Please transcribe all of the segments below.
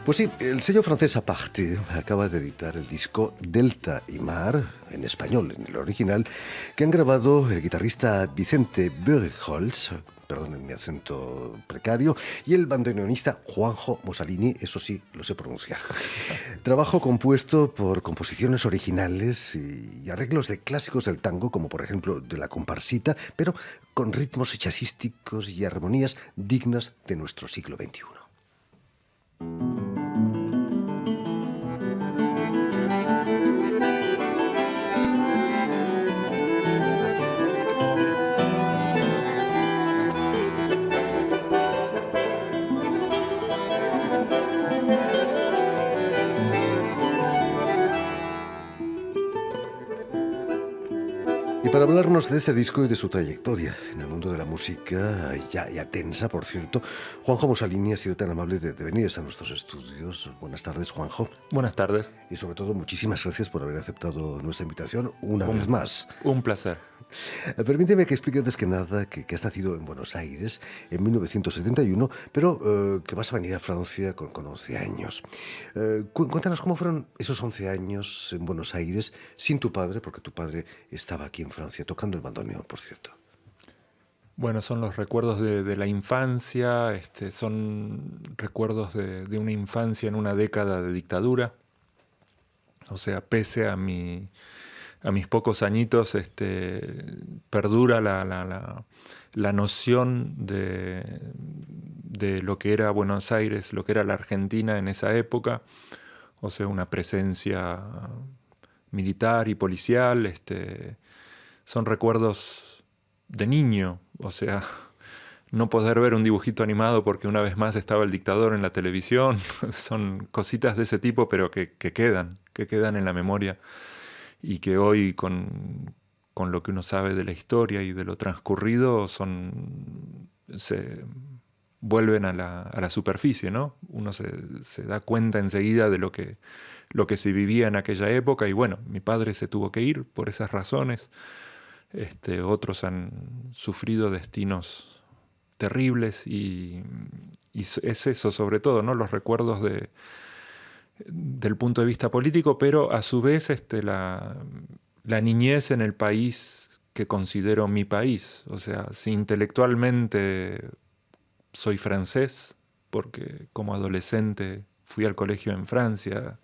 Pues sí, el sello francés Aparte acaba de editar el disco Delta y Mar, en español, en el original, que han grabado el guitarrista Vicente Buchholz, perdonen mi acento precario, y el bandoneonista Juanjo Mosalini, eso sí, lo sé pronunciar. Trabajo compuesto por composiciones originales y arreglos de clásicos del tango, como por ejemplo de la comparsita, pero con ritmos jazzísticos y armonías dignas de nuestro siglo XXI. Y para hablarnos de ese disco y de su trayectoria en el mundo de la música, ya tensa, por cierto, Juanjo Mosalini ha sido tan amable de venir a nuestros estudios. Buenas tardes, Juanjo. Buenas tardes. Y sobre todo, muchísimas gracias por haber aceptado nuestra invitación una vez más. Un placer. Permíteme que explique antes que nada que has nacido en Buenos Aires en 1971, pero que vas a venir a Francia con 11 años. Cuéntanos cómo fueron esos 11 años en Buenos Aires sin tu padre, porque tu padre estaba aquí en Francia tocando el bandoneón, por cierto. Bueno, son los recuerdos de la infancia, son recuerdos de una infancia en una década de dictadura. O sea, pese a mis pocos añitos, perdura la noción de lo que era Buenos Aires, lo que era la Argentina en esa época. O sea, una presencia militar y policial. Son recuerdos de niño. O sea, no poder ver un dibujito animado porque una vez más estaba el dictador en la televisión. Son cositas de ese tipo, pero que quedan en la memoria. Y que hoy, con lo que uno sabe de la historia y de lo transcurrido, se vuelven a la superficie, ¿no? Uno se da cuenta enseguida de lo que se vivía en aquella época. Y bueno, mi padre se tuvo que ir por esas razones. Otros han sufrido destinos terribles y es eso sobre todo, ¿no? Los recuerdos del punto de vista político, pero a su vez la niñez en el país que considero mi país. O sea, si intelectualmente soy francés, porque como adolescente fui al colegio en Francia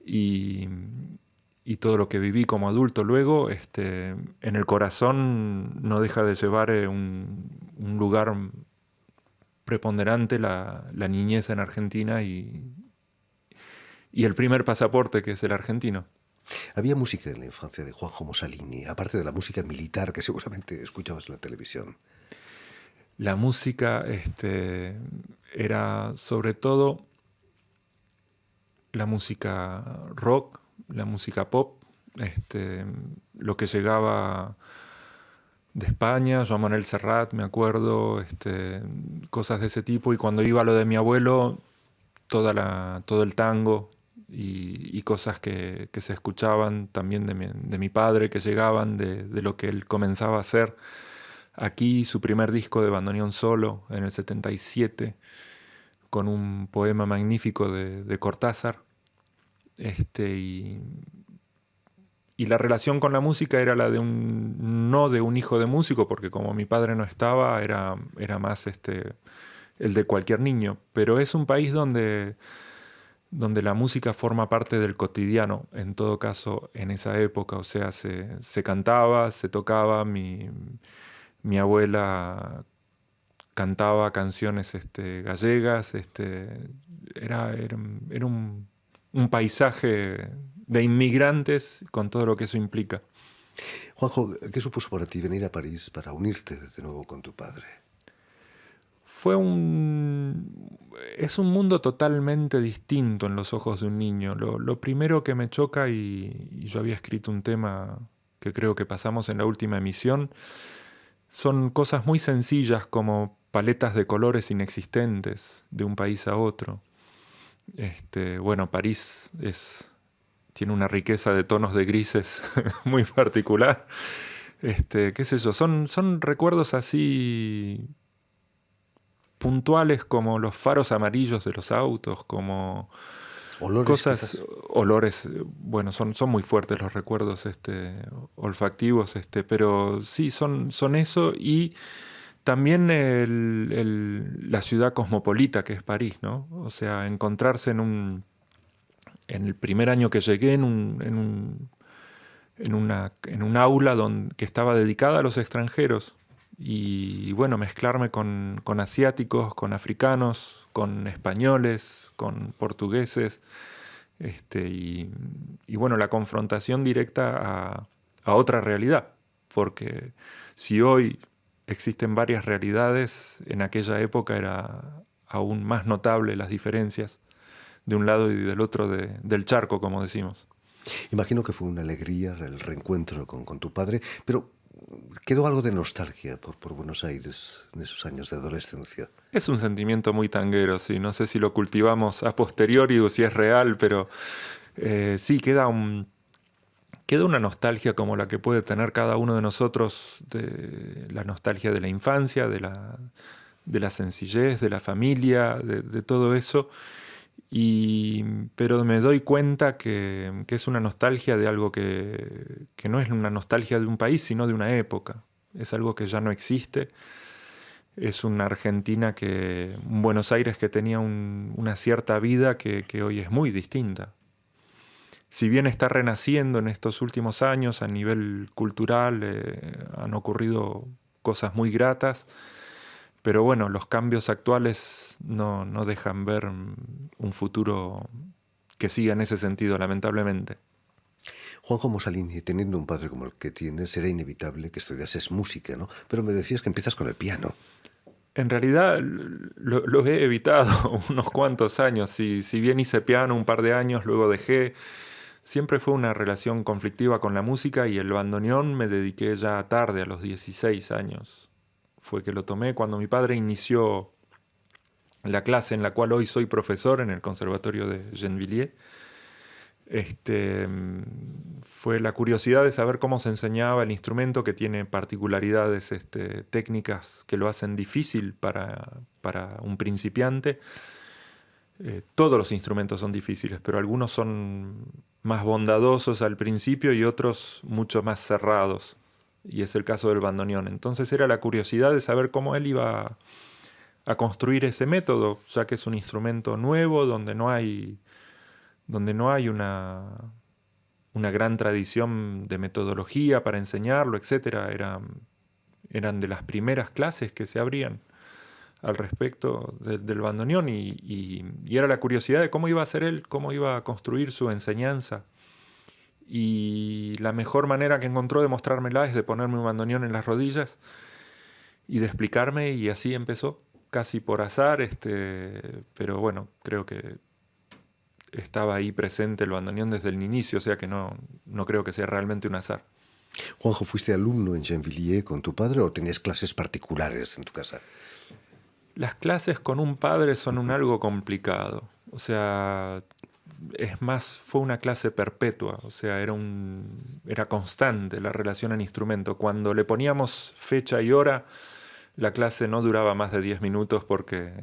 y todo lo que viví como adulto luego, en el corazón no deja de llevar un lugar preponderante la niñez en Argentina y el primer pasaporte, que es el argentino. Había música en la infancia de Juanjo Mosalini, aparte de la música militar que seguramente escuchabas en la televisión. La música era sobre todo la música rock, la música pop, lo que llegaba de España, Joan Manuel Serrat, me acuerdo, cosas de ese tipo. Y cuando iba a lo de mi abuelo, todo el tango y cosas que se escuchaban también de mi padre, que llegaban de lo que él comenzaba a hacer. Aquí su primer disco de bandoneón solo en el 77, con un poema magnífico de Cortázar. Y la relación con la música era la no de un hijo de músico, porque como mi padre no estaba, era más el de cualquier niño. Pero es un país donde la música forma parte del cotidiano, en todo caso, en esa época. O sea, se cantaba, se tocaba. Mi abuela cantaba canciones gallegas. Era un paisaje de inmigrantes con todo lo que eso implica. Juanjo, ¿qué supuso para ti venir a París para unirte de nuevo con tu padre? Es un mundo totalmente distinto en los ojos de un niño. Lo primero que me choca, y yo había escrito un tema que creo que pasamos en la última emisión, son cosas muy sencillas como paletas de colores inexistentes de un país a otro. Bueno, París tiene una riqueza de tonos de grises muy particular. Qué sé yo, son recuerdos así puntuales como los faros amarillos de los autos, como Olores, cosas, quizás. olores, bueno, son muy fuertes los recuerdos olfactivos, pero sí, son eso y también la ciudad cosmopolita que es París, ¿no? O sea, encontrarse en el primer año que llegué en un aula que estaba dedicada a los extranjeros y bueno, mezclarme con asiáticos, con africanos, con españoles, con portugueses, este, y, y bueno, la confrontación directa a otra realidad, porque si hoy existen varias realidades, en aquella época era aún más notable las diferencias de un lado y del otro del charco, como decimos. Imagino que fue una alegría el reencuentro con tu padre, pero quedó algo de nostalgia por Buenos Aires en esos años de adolescencia. Es un sentimiento muy tanguero, sí. No sé si lo cultivamos a posteriori o si es real, pero sí, queda una nostalgia como la que puede tener cada uno de nosotros, de la nostalgia de la infancia, de la sencillez, de la familia, de todo eso. Pero me doy cuenta que es una nostalgia de algo que no es una nostalgia de un país, sino de una época. Es algo que ya no existe. Es una Argentina un Buenos Aires que tenía una cierta vida que hoy es muy distinta. Si bien está renaciendo en estos últimos años a nivel cultural, han ocurrido cosas muy gratas, pero bueno, los cambios actuales no dejan ver un futuro que siga en ese sentido, lamentablemente. Juanjo Mossalini, teniendo un padre como el que tienes, era inevitable que estudiases música, ¿no? Pero me decías que empiezas con el piano. En realidad lo he evitado unos cuantos años. Si bien hice piano un par de años, luego dejé. Siempre fue una relación conflictiva con la música y el bandoneón me dediqué ya tarde, a los 16 años. Fue que lo tomé cuando mi padre inició la clase en la cual hoy soy profesor en el Conservatorio de Gennevilliers. Fue la curiosidad de saber cómo se enseñaba el instrumento, que tiene particularidades técnicas que lo hacen difícil para un principiante. Todos los instrumentos son difíciles, pero algunos son más bondadosos al principio y otros mucho más cerrados. Y es el caso del bandoneón. Entonces era la curiosidad de saber cómo él iba a construir ese método, ya que es un instrumento nuevo donde no hay una gran tradición de metodología para enseñarlo, etcétera. Eran de las primeras clases que se abrían al respecto del bandoneón y era la curiosidad de cómo iba a hacer él, cómo iba a construir su enseñanza. Y la mejor manera que encontró de mostrármela es de ponerme un bandoneón en las rodillas y de explicarme, y así empezó, casi por azar, pero bueno, creo que estaba ahí presente el bandoneón desde el inicio, o sea que no creo que sea realmente un azar. Juanjo, ¿fuiste alumno en Gennevilliers con tu padre o tenías clases particulares en tu casa? Las clases con un padre son algo complicado. O sea, es más, fue una clase perpetua. O sea, era constante la relación al instrumento. Cuando le poníamos fecha y hora, la clase no duraba más de 10 minutos porque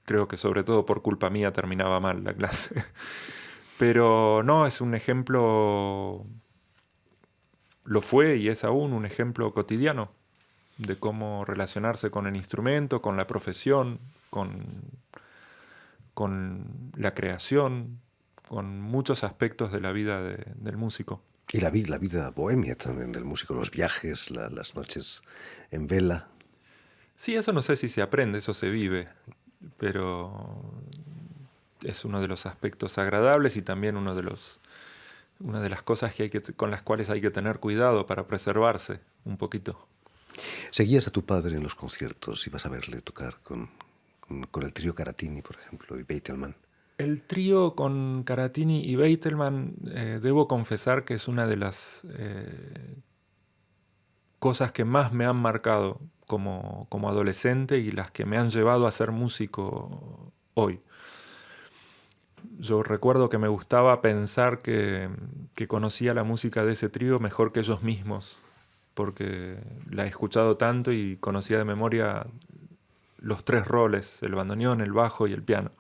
creo que sobre todo por culpa mía terminaba mal la clase. Pero no, es un ejemplo, lo fue y es aún un ejemplo cotidiano de cómo relacionarse con el instrumento, con la profesión, con la creación, con muchos aspectos de la vida del músico. Y la vida bohemia también del músico, los viajes, las noches en vela. Sí, eso no sé si se aprende, eso se vive, pero es uno de los aspectos agradables y también una de las cosas con las cuales hay que tener cuidado para preservarse un poquito. Seguías a tu padre en los conciertos, ibas a verle tocar con el trío Caratini, por ejemplo, y Beitelman. El trío con Caratini y Beitelman, debo confesar que es una de las cosas que más me han marcado como adolescente y las que me han llevado a ser músico hoy. Yo recuerdo que me gustaba pensar que conocía la música de ese trío mejor que ellos mismos, porque la he escuchado tanto y conocía de memoria los tres roles, el bandoneón, el bajo y el piano.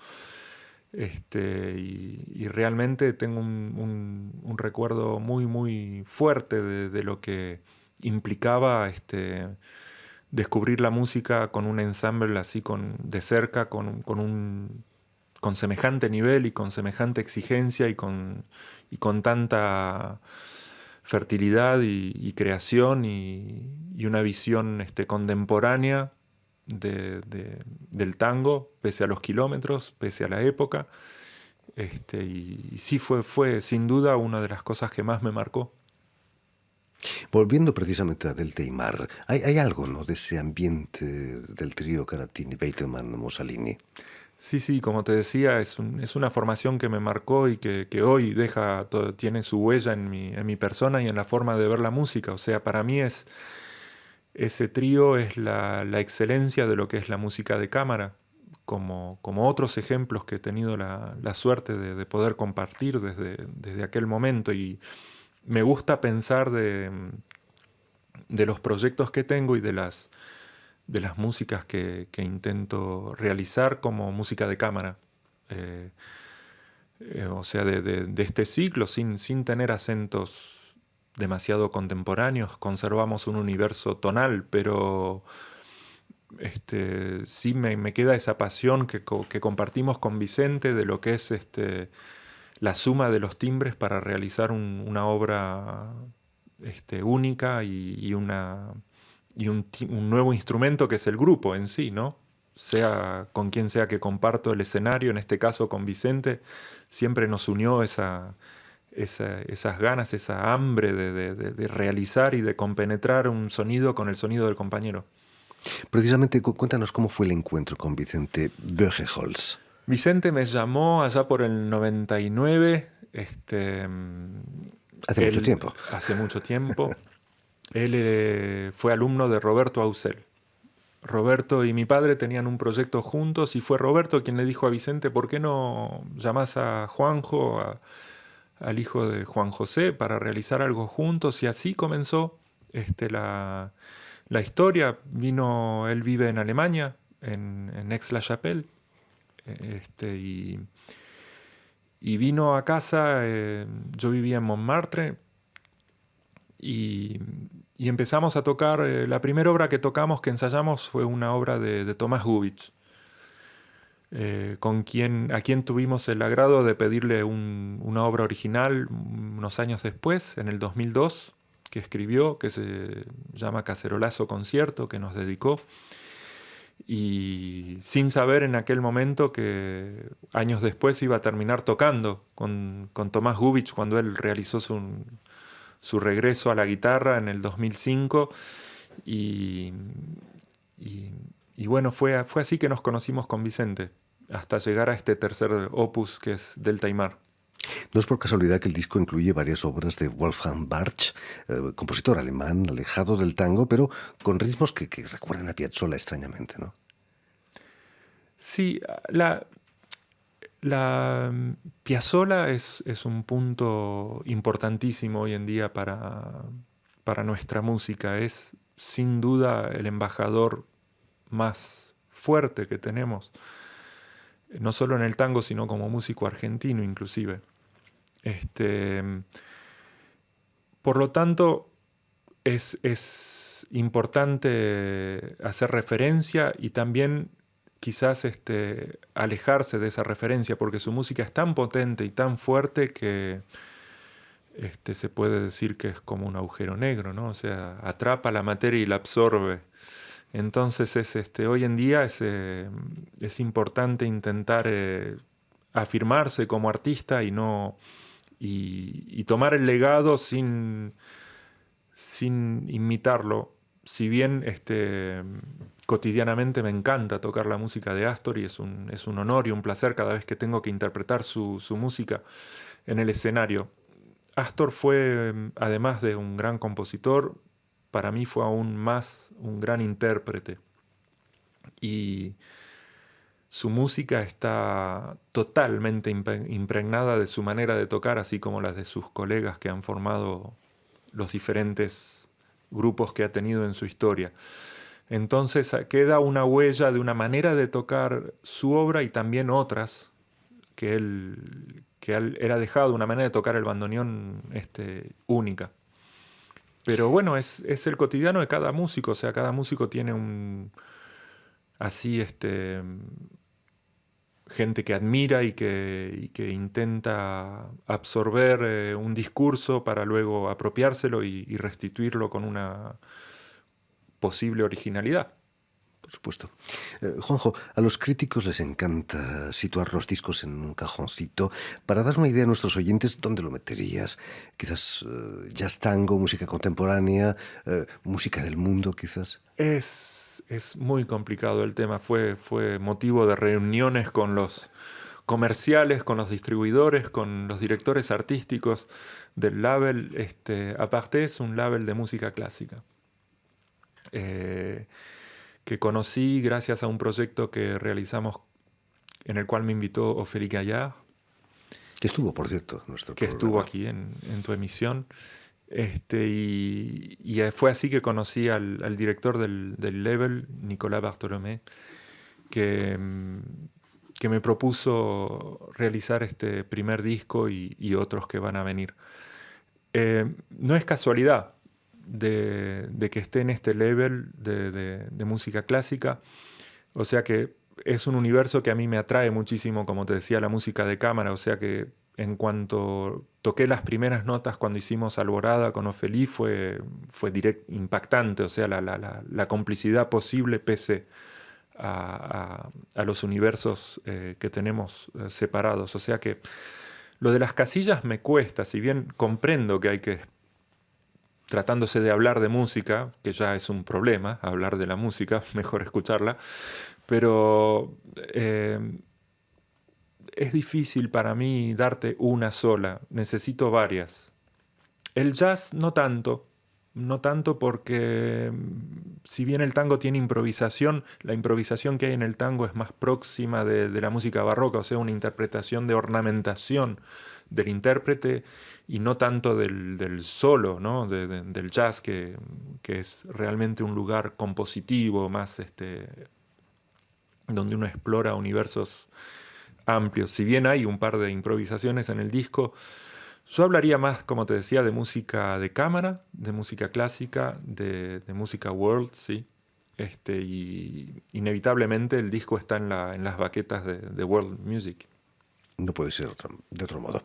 Y realmente tengo un recuerdo muy, muy fuerte de lo que implicaba descubrir la música con un ensemble así de cerca, con semejante nivel y con semejante exigencia y con tanta fertilidad y creación y una visión contemporánea del tango, pese a los kilómetros, pese a la época. Y sí fue sin duda una de las cosas que más me marcó. Volviendo precisamente a Delta y Mar, hay algo, ¿no?, de ese ambiente del trío Caratini, Beitleman, Mussolini. Sí, sí, como te decía, es una formación que me marcó y que hoy tiene su huella en mi persona y en la forma de ver la música. O sea, para mí ese trío es la excelencia de lo que es la música de cámara, como otros ejemplos que he tenido la suerte de poder compartir desde aquel momento. Y me gusta pensar de los proyectos que tengo y de las músicas que intento realizar como música de cámara. Eh, o sea, de este ciclo, sin tener acentos demasiado contemporáneos, conservamos un universo tonal, pero sí me queda esa pasión que compartimos con Vicente de lo que es la suma de los timbres para realizar una obra única y un nuevo instrumento que es el grupo en sí, ¿no? Sea con quien sea que comparto el escenario, en este caso con Vicente, siempre nos unió esas ganas, esa hambre de realizar y de compenetrar un sonido con el sonido del compañero. Precisamente, cuéntanos cómo fue el encuentro con Vicente Bögeholz. Vicente me llamó allá por el 99. Hace mucho tiempo. Hace mucho tiempo. Él fue alumno de Roberto Ausel. Roberto y mi padre tenían un proyecto juntos y fue Roberto quien le dijo a Vicente: ¿por qué no llamás a Juanjo, al hijo de Juan José, para realizar algo juntos? Y así comenzó la historia. Él vive en Alemania, en Aix-la-Chapelle, y vino a casa. Yo vivía en Montmartre. Y empezamos a tocar. La primera obra que tocamos, que ensayamos, fue una obra de Tomás Gubich, a quien tuvimos el agrado de pedirle una obra original unos años después, en el 2002, que escribió, que se llama Cacerolazo Concierto, que nos dedicó. Y sin saber en aquel momento que años después iba a terminar tocando con Tomás Gubich cuando él realizó su regreso a la guitarra en el 2005. Y, y bueno, fue así que nos conocimos con Vicente, hasta llegar a este tercer opus que es Delta y Mar. No es por casualidad que el disco incluye varias obras de Wolfgang Bartsch, compositor alemán alejado del tango, pero con ritmos que recuerdan a Piazzolla extrañamente, ¿no? Sí, la Piazzolla es un punto importantísimo hoy en día para nuestra música. Es sin duda el embajador más fuerte que tenemos, no solo en el tango, sino como músico argentino inclusive. Por lo tanto, es importante hacer referencia y también quizás alejarse de esa referencia, porque su música es tan potente y tan fuerte que se puede decir que es como un agujero negro, ¿no? O sea, atrapa la materia y la absorbe. Entonces hoy en día es importante intentar afirmarse como artista y tomar el legado sin imitarlo. Si bien cotidianamente me encanta tocar la música de Astor y es un honor y un placer cada vez que tengo que interpretar su música en el escenario. Astor fue, además de un gran compositor, para mí fue aún más un gran intérprete. Y su música está totalmente impregnada de su manera de tocar, así como las de sus colegas que han formado los diferentes grupos que ha tenido en su historia. Entonces queda una huella de una manera de tocar su obra y también otras que él era dejado, una manera de tocar el bandoneón única. Pero bueno, es el cotidiano de cada músico, o sea, cada músico tiene así, gente que admira y que intenta absorber un discurso para luego apropiárselo y restituirlo con una posible originalidad. Por supuesto. Juanjo, a los críticos les encanta situar los discos en un cajoncito. Para dar una idea a nuestros oyentes, ¿dónde lo meterías? Quizás jazz tango, música contemporánea, música del mundo, quizás. Es muy complicado el tema. Fue motivo de reuniones con los comerciales, con los distribuidores, con los directores artísticos del label. Aparté es un label de música clásica. Que conocí gracias a un proyecto que realizamos en el cual me invitó Ophélie Gaillard. Que estuvo, por cierto, en nuestro que programa. Estuvo aquí en tu emisión. Y fue así que conocí al director del label, Nicolas Bartholomé, que me propuso realizar este primer disco y otros que van a venir. No es casualidad de que esté en este label de música clásica, o sea que es un universo que a mí me atrae muchísimo, como te decía, la música de cámara, o sea que en cuanto toqué las primeras notas cuando hicimos Alborada con Ophélie fue impactante, o sea, la complicidad posible pese a los universos que tenemos separados, o sea que lo de las casillas me cuesta, si bien comprendo que hay que, tratándose de hablar de música, que ya es un problema, hablar de la música, mejor escucharla, pero es difícil para mí darte una sola, necesito varias. El jazz no tanto porque si bien el tango tiene improvisación, la improvisación que hay en el tango es más próxima de la música barroca, o sea, una interpretación de ornamentación del intérprete y no tanto del solo, ¿no? Del jazz, que es realmente un lugar compositivo, más donde uno explora universos amplios. Si bien hay un par de improvisaciones en el disco, yo hablaría más, como te decía, de música de cámara, de música clásica, de música world, sí. Y inevitablemente el disco está en las baquetas de world music. No puede ser de otro modo.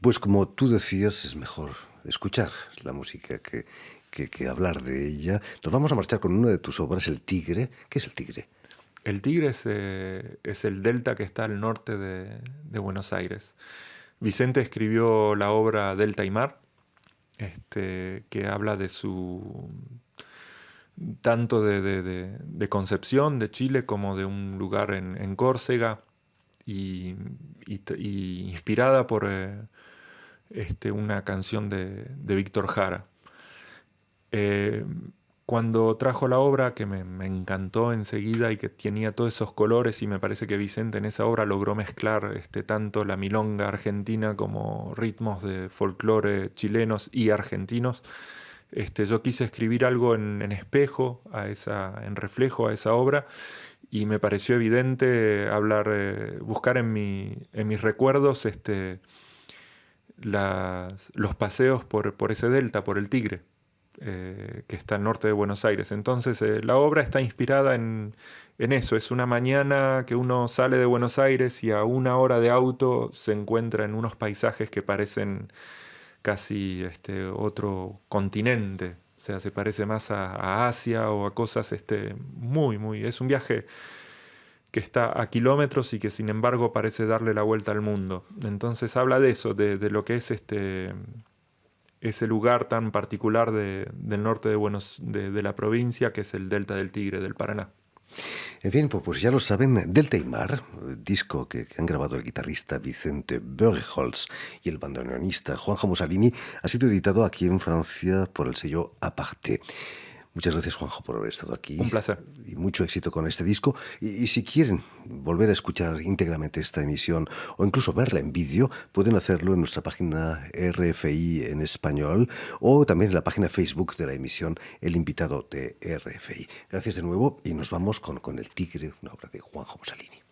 Pues como tú decías, es mejor escuchar la música que hablar de ella. Nos vamos a marchar con una de tus obras, El Tigre. ¿Qué es El Tigre? El Tigre es el delta que está al norte de Buenos Aires. Vicente escribió la obra Delta y Mar, que habla de su tanto de Concepción, de Chile, como de un lugar en Córcega, y inspirada por una canción de Víctor Jara. Cuando trajo la obra, que me encantó enseguida y que tenía todos esos colores, y me parece que Vicente en esa obra logró mezclar tanto la milonga argentina como ritmos de folclore chilenos y argentinos, yo quise escribir algo en espejo, en reflejo a esa obra, y me pareció evidente buscar en mis recuerdos los paseos por ese delta, por el Tigre. Que está al norte de Buenos Aires. Entonces la obra está inspirada en eso. Es una mañana que uno sale de Buenos Aires y a 1 hora de auto se encuentra en unos paisajes que parecen casi otro continente. O sea, se parece más a Asia o a cosas muy... Es un viaje que está a kilómetros y que sin embargo parece darle la vuelta al mundo. Entonces habla de eso, de lo que es ese lugar tan particular del norte de la provincia, que es el Delta del Tigre, del Paraná. En fin, pues ya lo saben, Delta y Mar, disco que han grabado el guitarrista Vicente Bergholz y el bandoneonista Juanjo Musalini, ha sido editado aquí en Francia por el sello Aparté. Muchas gracias, Juanjo, por haber estado aquí. Un placer. Y mucho éxito con este disco. Y si quieren volver a escuchar íntegramente esta emisión o incluso verla en vídeo, pueden hacerlo en nuestra página RFI en español o también en la página Facebook de la emisión El Invitado de RFI. Gracias de nuevo y nos vamos con El Tigre, una obra de Juanjo Mussolini.